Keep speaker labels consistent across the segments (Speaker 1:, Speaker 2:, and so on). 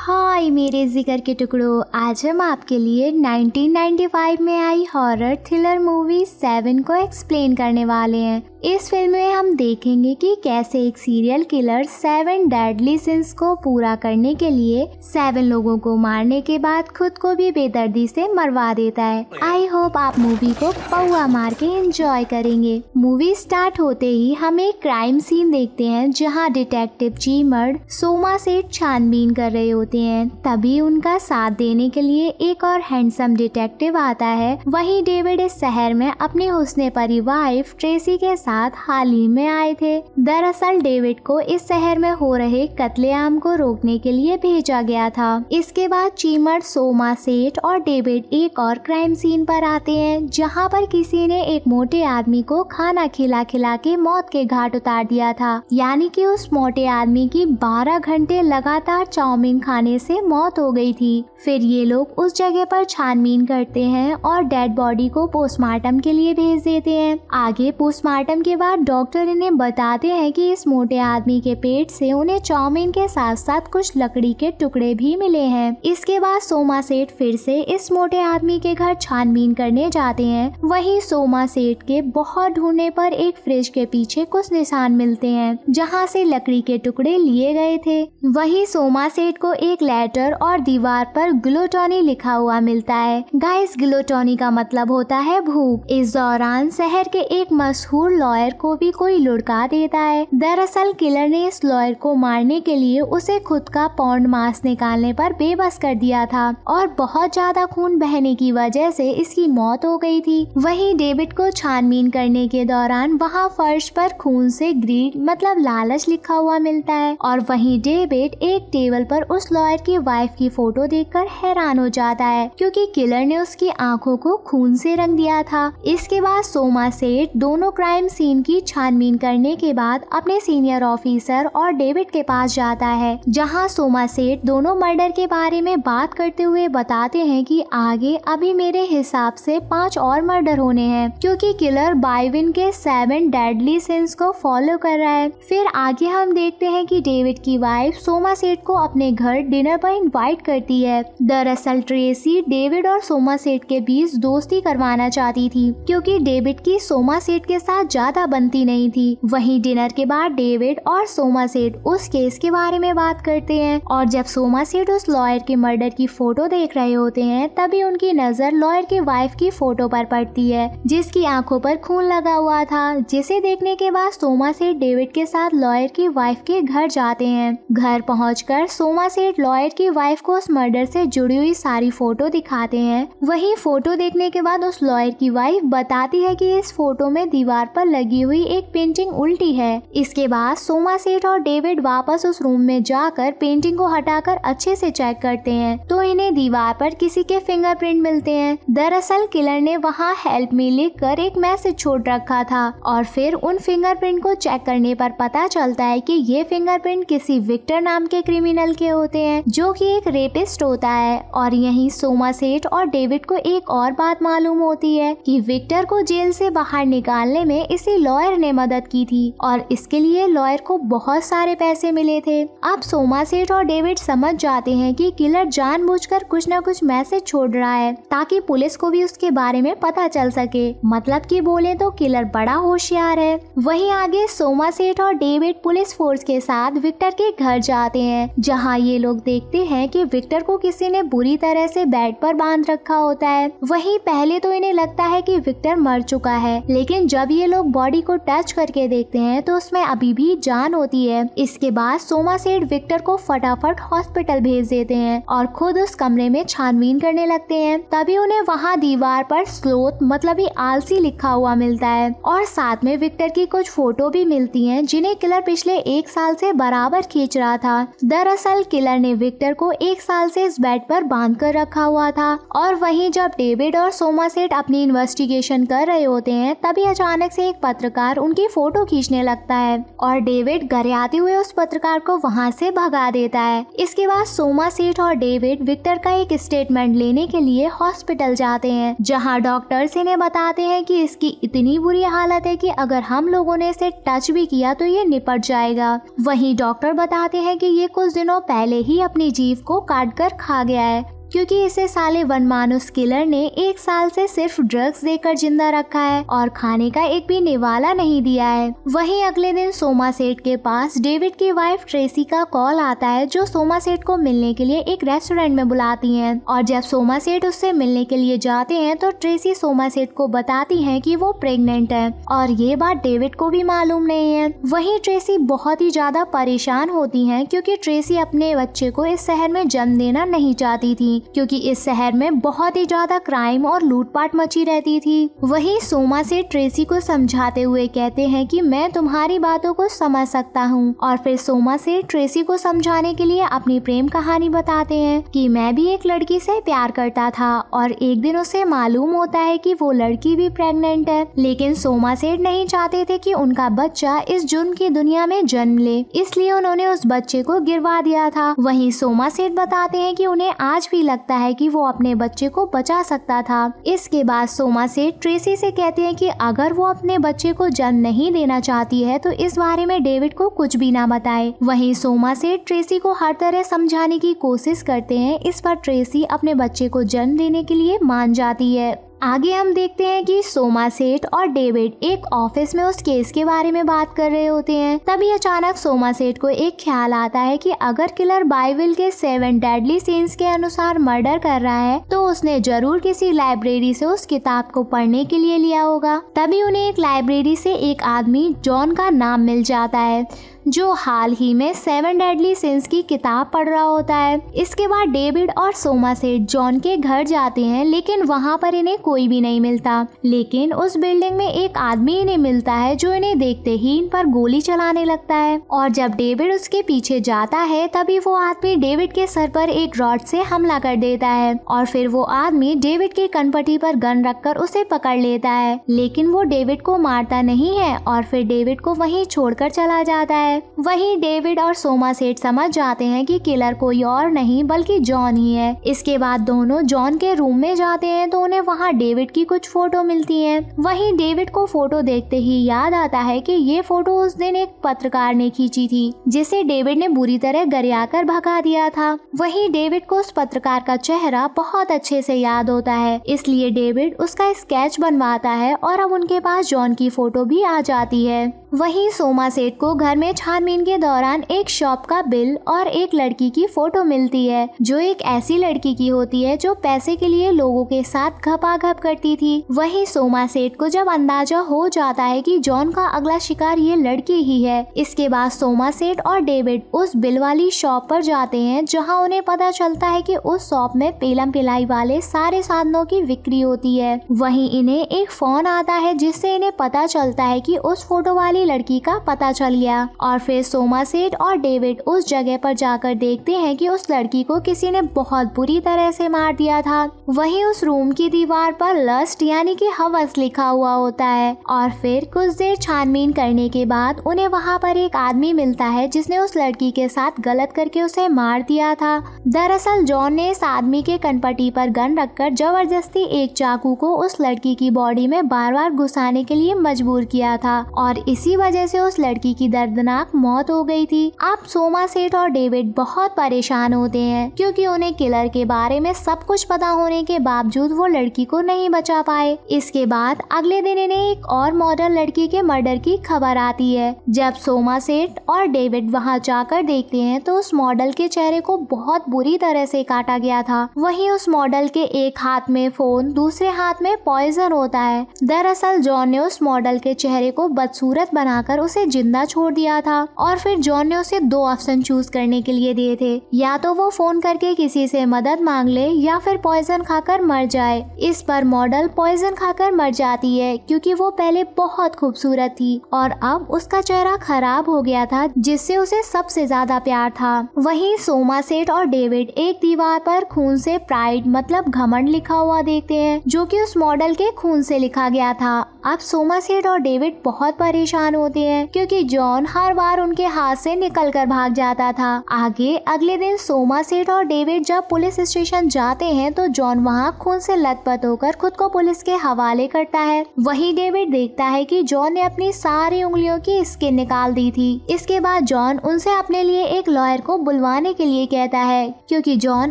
Speaker 1: हाय मेरे जिगर के टुकड़ों, आज हम आपके लिए 1995 में आई हॉरर थ्रिलर मूवी 7 को एक्सप्लेन करने वाले हैं। इस फिल्म में हम देखेंगे कि कैसे एक सीरियल किलर 7 डेडली सिंस को पूरा करने के लिए 7 लोगों को मारने के बाद खुद को भी बेदर्दी से मरवा देता है। आई होप आप मूवी को पौआ मार के एंजॉय करेंगे। मूवी स्टार्ट होते ही हम एक क्राइम सीन देखते हैं जहां डिटेक्टिव चीमर्ड सोमा सेठ छानबीन कर रहे होते हैं। तभी उनका साथ देने के लिए एक और हैंडसम डिटेक्टिव आता है। वहीं डेविड इस शहर में अपनी हुस्ने परी वाइफ ट्रेसी के साथ हाल ही में आए थे। दरअसल डेविड को इस शहर में हो रहे कत्लेआम को रोकने के लिए भेजा गया था। इसके बाद चीमर्ड, सोमा सेठ और डेविड एक और क्राइम सीन पर आते हैं जहां पर किसी ने एक मोटे आदमी को खाना खिला खिला के मौत के घाट उतार दिया था। यानी कि उस मोटे आदमी की 12 घंटे लगातार चाउमीन खाने से मौत हो गई थी। फिर ये लोग उस जगह पर छानबीन करते हैं और डेड बॉडी को पोस्टमार्टम के लिए भेज देते हैं। आगे पोस्टमार्टम के बाद डॉक्टर इन्हें बताते हैं कि इस मोटे आदमी के पेट से उन्हें चाउमीन के साथ साथ कुछ लकड़ी के टुकड़े भी मिले हैं। इसके बाद सोमा सेठ फिर से इस मोटे आदमी के घर छानबीन करने जाते हैं। वहीं सोमा सेठ के बहुत ढूंढने पर एक फ्रिज के पीछे कुछ निशान मिलते हैं जहां से लकड़ी के टुकड़े लिए गए थे। वहीं सोमा सेठ को एक लेटर और दीवार पर ग्लूटोनी लिखा हुआ मिलता है। गाइस, ग्लूटोनी का मतलब होता है भूख। इस दौरान शहर के एक मशहूर लॉयर को भी कोई लुढ़का देता है। दरअसल किलर ने इस लॉयर को मारने के लिए उसे खुद का पौंड मांस निकालने पर बेबस कर दिया था और बहुत ज्यादा खून बहने की वजह से इसकी मौत हो गई थी। वहीं डेविड को छानबीन करने के दौरान वहां फर्श पर खून से ग्रीड मतलब लालच लिखा हुआ मिलता है और वहीं डेविड एक टेबल पर उस लॉयर की वाइफ की फोटो देखकर हैरान हो जाता है क्योंकि किलर ने उसकी आंखों को खून से रंग दिया था। इसके बाद सोमा सेठ दोनों क्राइम सीन की छानबीन करने के बाद अपने सीनियर ऑफिसर और डेविड के पास जाता है जहां सोमा सेठ दोनों मर्डर के बारे में बात करते हुए बताते हैं कि आगे अभी मेरे हिसाब से 5 और मर्डर होने हैं क्योंकि किलर बाइविन के 7 डेडली सिंस को फॉलो कर रहा है। फिर आगे हम देखते हैं कि डेविड की वाइफ सोमा सेठ को अपने घर डिनर पर इनवाइट करती है। दरअसल ट्रेसी डेविड और सोमा सेठ के बीच दोस्ती करवाना चाहती थी क्योंकि डेविड की सोमा सेठ के साथ ज्यादा बनती नहीं थी। वहीं डिनर के बाद डेविड और सोमा सेठ उस केस के बारे में बात करते हैं और जब सोमा सेठ उस लॉयर के मर्डर की फोटो देख रहे होते हैं तभी उनकी नजर लॉयर की वाइफ की फोटो पर पड़ती है जिसकी आंखों पर खून लगा हुआ था। जिसे देखने के बाद सोमा सेठ डेविड के साथ लॉयर की वाइफ के घर जाते हैं। घर पहुंचकर सोमा सेठ लॉयर की वाइफ को उस मर्डर से जुड़ी हुई सारी फोटो दिखाते हैं। वही फोटो देखने के बाद उस लॉयर की वाइफ बताती है कि इस फोटो में दीवार पर लगी हुई एक पेंटिंग उल्टी है। इसके बाद सोमा सेठ और डेविड वापस उस रूम में जाकर पेंटिंग को हटाकर अच्छे से चेक करते हैं तो इन्हें दीवार पर किसी के फिंगरप्रिंट मिलते हैं। दरअसल किलर ने वहाँ हेल्प मी लिखकर एक मैसेज छोड़ रखा था और फिर उन फिंगरप्रिंट को चेक करने पर पता चलता है कि ये फिंगरप्रिंट किसी विक्टर नाम के क्रिमिनल के होते हैं जो कि एक रेपिस्ट होता है। और यहीं सोमा सेठ और डेविड को एक और बात मालूम होती है कि विक्टर को जेल से बाहर निकालने में इसी लॉयर ने मदद की थी और इसके लिए लॉयर को बहुत सारे पैसे मिले थे। अब सोमा सेठ और डेविड समझ जाते हैं कि किलर जानबूझकर कुछ न कुछ मैसेज छोड़ रहा है ताकि पुलिस को भी उसके बारे में पता चल सके। मतलब कि बोले तो किलर बड़ा होशियार है। वहीं आगे सोमा सेठ और डेविड पुलिस फोर्स के साथ विक्टर के घर जाते हैं जहां ये लोग देखते हैं कि विक्टर को किसी ने बुरी तरह से बेड पर बांध रखा होता है। वहीं पहले तो इन्हें लगता है कि विक्टर मर चुका है लेकिन जब ये लोग बॉडी को टच करके देखते हैं तो उसमें अभी भी जान होती है। इसके बाद सोमा सेठ विक्टर को फटाफट हॉस्पिटल भेज देते हैं और खुद उस कमरे में छानबीन करने लगते हैं। तभी उन्हें वहाँ दीवार पर स्लोथ मतलब ही आलसी लिखा हुआ मिलता है और साथ में विक्टर की कुछ फोटो भी मिलती हैं जिन्हें किलर पिछले 1 साल से बराबर खींच रहा था। दरअसल किलर ने विक्टर को 1 साल से इस बेड पर बांध कर रखा हुआ था। और वहीं जब डेविड और सोमा सेठ अपनी इन्वेस्टिगेशन कर रहे होते हैं तभी अचानक से एक पत्रकार उनकी फोटो खींचने लगता है और डेविड घर आते हुए उस पत्रकार को वहाँ से भगा देता है। इसके बाद सोमा सेठ और डेविड विक्टर का एक स्टेटमेंट लेने के लिए हॉस्पिटल जाते हैं, जहाँ डॉक्टर्स इन्हें बताते हैं कि इसकी इतनी बुरी हालत है कि अगर हम लोगों ने इसे टच भी किया तो ये निपट जाएगा। वहीं डॉक्टर बताते हैं कि ये कुछ दिनों पहले ही अपनी जीभ को काट कर खा गया है, क्योंकि इसे साले वनमानुस किलर ने 1 साल से सिर्फ ड्रग्स देकर जिंदा रखा है और खाने का एक भी निवाला नहीं दिया है। वहीं अगले दिन सोमा सेठ के पास डेविड की वाइफ ट्रेसी का कॉल आता है, जो सोमा सेठ को मिलने के लिए एक रेस्टोरेंट में बुलाती हैं। और जब सोमा सेठ उससे मिलने के लिए जाते हैं तो ट्रेसी सोमा सेठ को बताती है कि वो प्रेग्नेंट है और ये बात डेविड को भी मालूम नहीं है। वहीं ट्रेसी बहुत ही ज्यादा परेशान होती है, क्योंकि ट्रेसी अपने बच्चे को इस शहर में जन्म देना नहीं चाहती थी, क्योंकि इस शहर में बहुत ही ज्यादा क्राइम और लूटपाट मची रहती थी। वहीं सोमा से ट्रेसी को समझाते हुए कहते हैं कि मैं तुम्हारी बातों को समझ सकता हूँ, और फिर सोमा से ट्रेसी को समझाने के लिए अपनी प्रेम कहानी बताते हैं कि मैं भी एक लड़की से प्यार करता था और एक दिन उसे मालूम होता है कि वो लड़की भी प्रेग्नेंट है, लेकिन सोमा सेठ नहीं चाहते थे कि उनका बच्चा इस जुर्म की दुनिया में जन्म ले, इसलिए उन्होंने उस बच्चे को गिरवा दिया था। वहीं सोमा सेठ बताते हैं कि उन्हें आज भी लगता है कि वो अपने बच्चे को बचा सकता था। इसके बाद सोमा सेठ ट्रेसी से कहते हैं कि अगर वो अपने बच्चे को जन्म नहीं देना चाहती है तो इस बारे में डेविड को कुछ भी ना बताए। वहीं सोमा सेठ ट्रेसी को हर तरह समझाने की कोशिश करते हैं। इस पर ट्रेसी अपने बच्चे को जन्म देने के लिए मान जाती है। आगे हम देखते हैं कि सोमा सेठ और डेविड एक ऑफिस में उस केस के बारे में बात कर रहे होते हैं। तभी अचानक सोमा सेठ को एक ख्याल आता है कि अगर किलर बाइबल के 7 डेडली सिंस के अनुसार मर्डर कर रहा है तो उसने जरूर किसी लाइब्रेरी से उस किताब को पढ़ने के लिए लिया होगा। तभी उन्हें एक लाइब्रेरी से एक आदमी जॉन का नाम मिल जाता है, जो हाल ही में 7 डेडली सिंस की किताब पढ़ रहा होता है। इसके बाद डेविड और सोमा सेठ जॉन के घर जाते हैं, लेकिन वहाँ पर इन्हें कोई भी नहीं मिलता। लेकिन उस बिल्डिंग में एक आदमी इन्हें मिलता है, जो इन्हें देखते ही इन पर गोली चलाने लगता है। और जब डेविड उसके पीछे जाता है तभी वो आदमी डेविड के सर पर एक रॉड से हमला कर देता है और फिर वो आदमी डेविड के कनपटी पर गन रखकर उसे पकड़ लेता है, लेकिन वो डेविड को मारता नहीं है और फिर डेविड को वहीं छोड़कर चला जाता है। वहीं डेविड और सोमा सेठ समझ जाते हैं कि किलर कोई और नहीं बल्कि जॉन ही है। इसके बाद दोनों जॉन के रूम में जाते हैं तो उन्हें वहाँ डेविड की कुछ फोटो मिलती हैं। वहीं डेविड को फोटो देखते ही याद आता है कि ये फोटो उस दिन एक पत्रकार ने खींची थी, जिसे डेविड ने बुरी तरह गरियाकर भगा दिया था। वहीं डेविड को उस पत्रकार का चेहरा बहुत अच्छे से याद होता है, इसलिए डेविड उसका स्केच बनवाता है और अब उनके पास जॉन की फोटो भी आ जाती है। वहीं सोमा सेठ को घर में छानबीन के दौरान एक शॉप का बिल और एक लड़की की फोटो मिलती है, जो एक ऐसी लड़की की होती है जो पैसे के लिए लोगों के साथ घपाघप करती थी। वहीं सोमा सेठ को जब अंदाजा हो जाता है कि जॉन का अगला शिकार ये लड़की ही है, इसके बाद सोमा सेठ और डेविड उस बिल वाली शॉप पर जाते हैं, जहां उन्हें पता चलता है कि उस शॉप में पेलम पिलाई वाले सारे साधनों की बिक्री होती है। वहीं इन्हें एक फोन आता है, जिससे इन्हें पता चलता है कि उस फोटो वाली लड़की का पता चल गया। और फिर सोमा सेठ और डेविड उस जगह पर जाकर देखते हैं कि उस लड़की को किसी ने बहुत बुरी तरह से मार दिया था। वहीं उस रूम की दीवार पर लस्ट यानी कि हवस लिखा हुआ होता है। और फिर कुछ देर छानबीन करने के बाद उन्हें वहाँ पर एक आदमी मिलता है, जिसने उस लड़की के साथ गलत करके उसे मार दिया था। दरअसल जॉन ने इस आदमी के कनपटी पर गन रखकर जबरदस्ती एक चाकू को उस लड़की की बॉडी में बार बार घुसाने के लिए मजबूर किया था और इसी वजह से उस लड़की की दर्दनाक मौत हो गई थी। अब सोमा सेठ और डेविड बहुत परेशान होते हैं, क्योंकि उन्हें किलर के बारे में सब कुछ पता होने के बावजूद वो लड़की को नहीं बचा पाए। इसके बाद अगले दिन इन्हें एक और मॉडल लड़की के मर्डर की खबर आती है। जब सोमा सेठ और डेविड वहां जाकर देखते हैं तो उस मॉडल के चेहरे को बहुत बुरी तरह से काटा गया था। वहीं उस मॉडल के एक हाथ में फोन, दूसरे हाथ में पॉइजन होता है। दरअसल जॉन ने उस मॉडल के चेहरे को बदसूरत बनाकर उसे जिंदा छोड़ दिया था और फिर जॉन ने उसे 2 ऑप्शन चूज करने के लिए दिए थे, या तो वो फोन करके किसी से मदद मांग ले या फिर पॉइजन खाकर मर जाए। इस पर मॉडल पॉइजन खाकर मर जाती है क्योंकि वो पहले बहुत खूबसूरत थी और अब उसका चेहरा खराब हो गया था जिससे उसे सबसे ज्यादा प्यार था। वहीं सोमासेट और डेविड एक दीवार पर खून से प्राइड मतलब घमंड लिखा हुआ देखते हैं, जो कि उस मॉडल के खून से लिखा गया था। अब सोमासेट और डेविड बहुत परेशान होते हैं क्योंकि जॉन हर बार उनके हाथ से निकलकर भाग जाता था। आगे अगले दिन सोमासेट और डेविड जब पुलिस स्टेशन जाते हैं तो जॉन वहां खून से लथपथ होकर खुद को पुलिस के हवाले करता है। वहीं डेविड देखता है कि जॉन ने अपनी सारी उंगलियों की स्किन निकाल दी थी। इसके बाद जॉन उनसे अपने लिए एक लॉयर को बुलवाने के लिए कहता है क्योंकि जॉन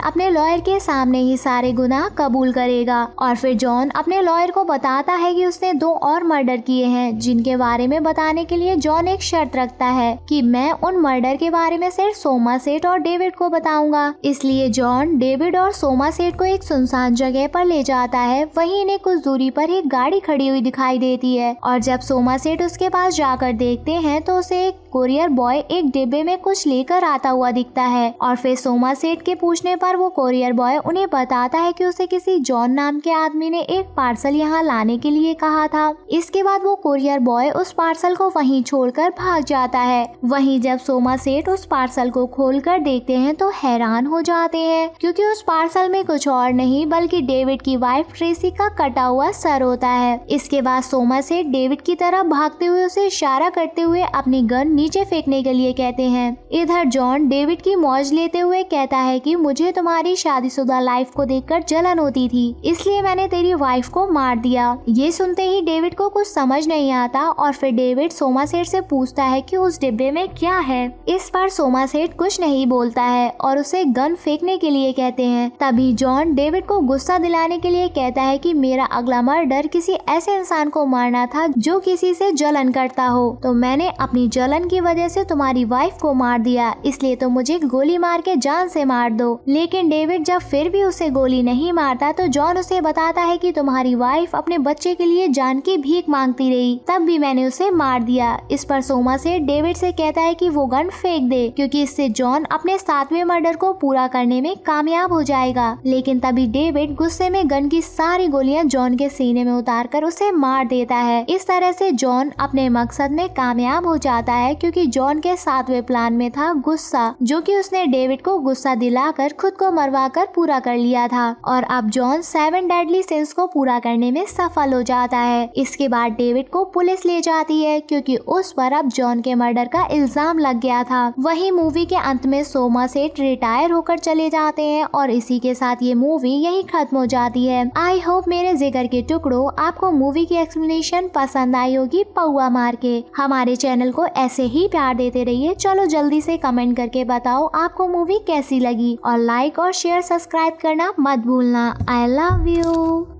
Speaker 1: अपने लॉयर के सामने ही सारे गुनाह कबूल करेगा। और फिर जॉन अपने लॉयर को बताता है कि उसने 2 और मर्डर किए हैं, जिनके बारे में बताने के लिए जॉन एक शर्त रखता है कि मैं उन मर्डर के बारे में सिर्फ सोमासेट और डेविड को बताऊंगा। इसलिए जॉन डेविड और सोमासेट को एक सुनसान जगह पर ले जाता है। वहीं इन्हें कुछ दूरी पर एक गाड़ी खड़ी हुई दिखाई देती है और जब सोमासेट उसके पास जाकर देखते हैं तो उसे एक कोरियर बॉय एक डिब्बे में कुछ लेकर आता हुआ दिखता है। और फिर सोमासेट के पूछने पर वो कोरियर बॉय उन्हें बताता है कि उसे किसी जॉन नाम के आदमी ने एक पार्सल यहाँ लाने के लिए कहा था। इसके बाद वो कोरियर बॉय उस पार्सल को वहीं छोड़कर भाग जाता है। वहीं जब सोमासेट उस पार्सल को खोलकर देखते हैं तो हैरान हो जाते हैं क्योंकि उस पार्सल में कुछ और नहीं बल्कि डेविड की वाइफ ट्रेसी का कटा हुआ सर होता है। इसके बाद सोमासेट डेविड की तरफ भागते हुए उसे इशारा करते हुए अपनी गन नीचे फेंकने के लिए कहते हैं। इधर जॉन डेविड की मौज लेते हुए कहता है कि मुझे तुम्हारी शादीशुदा लाइफ को देखकर जलन होती थी, इसलिए मैंने तेरी वाइफ को मार दिया। ये सुनते ही डेविड को कुछ समझ नहीं आता और फिर डेविड सोमासेट से पूछता है कि उस डिब्बे में क्या है। इस पर सोमासेट कुछ नहीं बोलता है और उसे गन फेंकने के लिए कहते हैं। तभी जॉन डेविड को गुस्सा दिलाने के लिए कहता है कि मेरा अगला मर्डर किसी ऐसे इंसान को मारना था जो किसी से जलन करता हो, तो मैंने अपनी जलन की वजह से तुम्हारी वाइफ को मार दिया, इसलिए तो मुझे गोली मार के जान से मार दो। लेकिन डेविड जब फिर भी उसे गोली नहीं मारता तो जॉन उसे बताता है कि तुम्हारी वाइफ अपने बच्चे के लिए जान की भीख मांगती रही, तब भी मैंने उसे मार दिया। इस पर सोमासेट डेविड से कहता है कि वो गन फेंक दे क्योंकि इससे जॉन अपने 7वें मर्डर को पूरा करने में कामयाब हो जाएगा। लेकिन तभी डेविड गुस्से में गन की सारी गोलियां जॉन के सीने में उतारकर उसे मार देता है। इस तरह से जॉन अपने मकसद में कामयाब हो जाता है क्योंकि जॉन के 7वें प्लान में था गुस्सा, जो कि उसने डेविड को गुस्सा दिलाकर खुद को मरवाकर पूरा कर लिया था। और अब जॉन 7 डेडली सिंस को पूरा करने में सफल हो जाता है। इसके बाद डेविड को पुलिस ले जाती है क्योंकि उस पर अब जॉन के मर्डर का इल्जाम लग गया था। वहीं मूवी के अंत में सोमासेट रिटायर होकर चले जाते हैं और इसी के साथ ये मूवी यही खत्म हो जाती है। आई होप मेरे जिगर के टुकड़ों आपको मूवी की एक्सप्लेनेशन पसंद आई होगी पौआ मार के। हमारे चैनल को ऐसे ही प्यार देते रहिए। चलो जल्दी से कमेंट करके बताओ आपको मूवी कैसी लगी और लाइक और शेयर सब्सक्राइब करना मत भूलना। I love you.